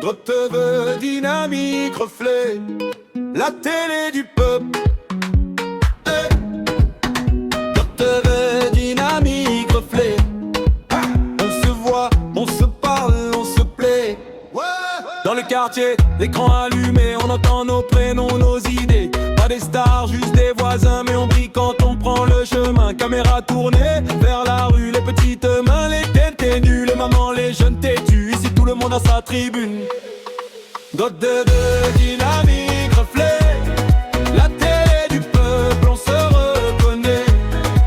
Gros TV, dynamique, reflet, la télé du peuple. Gros TV, dynamique, reflet, on se voit, on se parle, on se plaît. Dans le quartier, l'écran allumé, on entend nos prénoms, nos idées. Pas des stars, juste des voisins, mais on brille quand on prend le chemin. Caméra tournée vers la rue, les petites mains, les têtes ténues, les mamans, les jeunes têtus. Ici tout le monde a sa tribune. God de dynamique, reflet, la télé du peuple, on se reconnaît.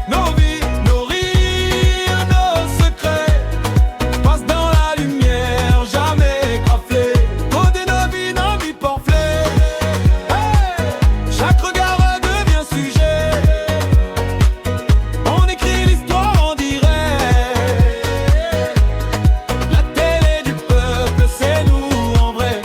Nos vies, nos rires, nos secrets passent dans la lumière, jamais graflés. Trop de nos vies parfait. Hey, chaque regard devient sujet. On écrit l'histoire en direct. La télé du peuple, c'est nous en vrai.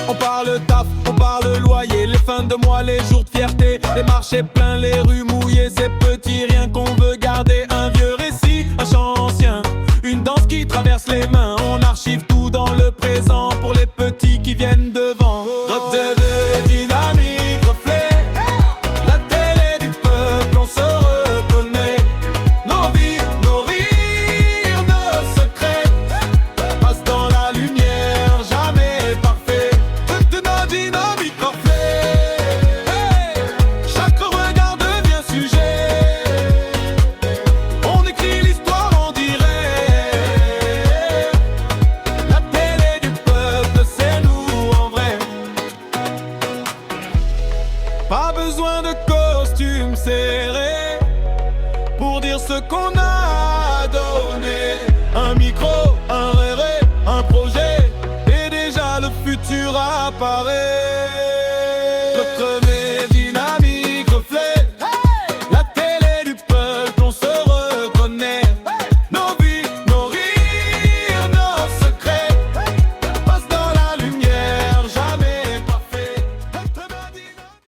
On parle taf, on parle loyer, les fins de mois, les jours de fierté, les marchés pleins, les rues mouillées, ces petits riens qu'on veut garder. Un vieux récit, un chant ancien, une danse qui traverse les mains. On archive tout dans le présent pour les petits qui viennent devant. Rock de dynamique, reflet, la télé du peuple, on se reconnaît. Nos vies, nos rires, nos secrets passent dans la lumière, jamais parfait. De nos dynamiques, reflet, hey, chaque regard devient sujet. On écrit l'histoire en direct. La télé du peuple, c'est nous en vrai. Pas besoin de costume serré pour dire ce qu'on a donné. Un micro, un rêve, un projet, et déjà le futur apparaît.